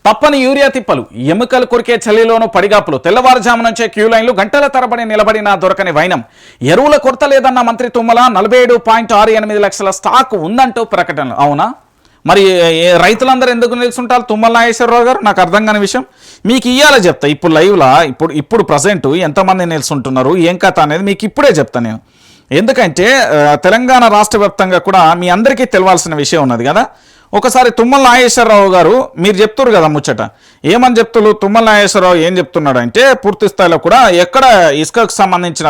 తప్పని యూరియా తిప్పలు, ఎముకలు కొరికే చలిలోనూ పడిగాపులు, తెల్లవారుజాము నుంచే క్యూ లైన్లు, గంటల తరబడి నిలబడినా దొరకని వైనం. ఎరువుల కొరత లేదన్న మంత్రి తుమ్మల 47.68 లక్షల స్టాక్ ఉందంటూ ప్రకటనలు. అవునా? మరి రైతులందరూ ఎందుకు నిలుచుంటారు? తుమ్మల నాగేశ్వరరావు గారు, నాకు అర్థం కాని విషయం మీకు ఇయ్యాల చెప్తా. ఇప్పుడు లైవ్లా ఇప్పుడు ప్రజెంట్ ఎంతమంది నిలుచుంటున్నారు, ఏం కథ అనేది మీకు ఇప్పుడే చెప్తా నేను. ఎందుకంటే తెలంగాణ రాష్ట్ర వ్యాప్తంగా కూడా మీ అందరికీ తెలవాల్సిన విషయం ఉన్నది కదా. ఒకసారి తుమ్మల నాగేశ్వరరావు గారు మీరు చెప్తున్నారు కదా ముచ్చట, ఏమని చెప్తున్నారు? తుమ్మల నాగేశ్వరరావు ఏం చెప్తున్నాడు అంటే పూర్తి స్థాయిలో కూడా ఎక్కడ ఇసుకకు సంబంధించిన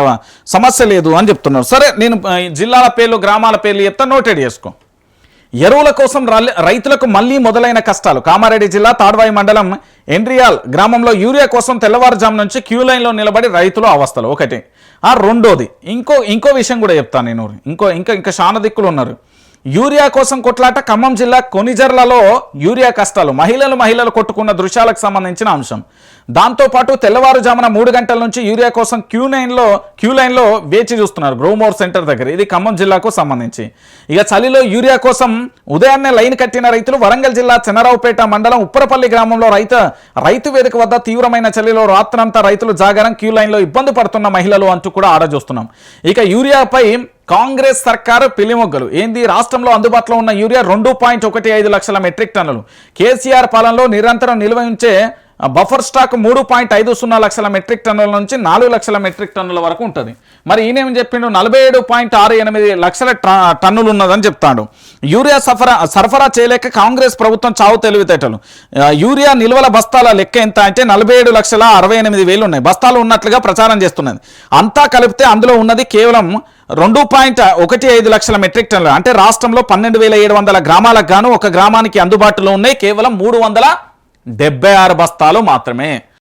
సమస్య లేదు అని చెప్తున్నారు. సరే, నేను జిల్లాల పేర్లు గ్రామాల పేర్లు చెప్తా, నోటెడ్ చేసుకో. ఎరువుల కోసం రైతులకు మళ్లీ మొదలైన కష్టాలు. కామారెడ్డి జిల్లా తాడ్వాయి మండలం ఎండ్రియాల్ గ్రామంలో యూరియా కోసం తెల్లవారుజాము నుంచి క్యూ లైన్లో నిలబడి రైతులు అవస్థలు. ఒకటి. రెండోది ఇంకో విషయం కూడా చెప్తాను నేను. ఇంకా చాలా దిక్కులు ఉన్నారు. యూరియా కోసం కొట్లాట. ఖమ్మం జిల్లా కొనిజర్లలో యూరియా కష్టాలు. మహిళలు కొట్టుకున్న దృశ్యాలకు సంబంధించిన అంశం. దాంతోపాటు తెల్లవారుజామున 3 గంటల నుంచి యూరియా కోసం క్యూ లైన్లో వేచి చూస్తున్నారు గ్రోమోర్ సెంటర్ దగ్గర. ఇది ఖమ్మం జిల్లాకు సంబంధించి. ఇక చలిలో యూరియా కోసం ఉదయాన్నే లైన్ కట్టిన రైతులు. వరంగల్ జిల్లా చెన్నరావుపేట మండలం ఉప్పరపల్లి గ్రామంలో రైతు వేదిక వద్ద తీవ్రమైన చలిలో రాత్రంతా రైతులు జాగరం, క్యూ లైన్లో ఇబ్బంది పడుతున్న మహిళలు అంటూ కూడా ఆడ చూస్తున్నాం. ఇక యూరియాపై కాంగ్రెస్ సర్కారు పిలిమొగ్గలు. ఏంది? రాష్ట్రంలో అందుబాటులో ఉన్న యూరియా 2.15 లక్షల మెట్రిక్ టన్నులు. కేసీఆర్ పాలనలో నిరంతరం నిల్వ ఉంచే బఫర్ స్టాక్ 3.50 లక్షల మెట్రిక్ టన్నుల నుంచి 4 లక్షల మెట్రిక్ టన్నుల వరకు ఉంటుంది. మరి ఈయనేమి చెప్పిండు? 47.68 లక్షల టన్నులు ఉన్నదని చెప్తాడు. యూరియా సరఫరా చేయలేక కాంగ్రెస్ ప్రభుత్వం చావు తెలివితేటలు. యూరియా నిల్వల బస్తాల లెక్క ఎంత అంటే 47,68,000 ఉన్నాయి బస్తాలు ఉన్నట్లుగా ప్రచారం చేస్తున్నది. అంతా కలిపితే అందులో ఉన్నది కేవలం 2.15 లక్షల మెట్రిక్ టన్నులు. అంటే రాష్ట్రంలో 12,700 గ్రామాలకు గాను ఒక గ్రామానికి అందుబాటులో ఉన్నాయి కేవలం 376 బస్తాలు మాత్రమే.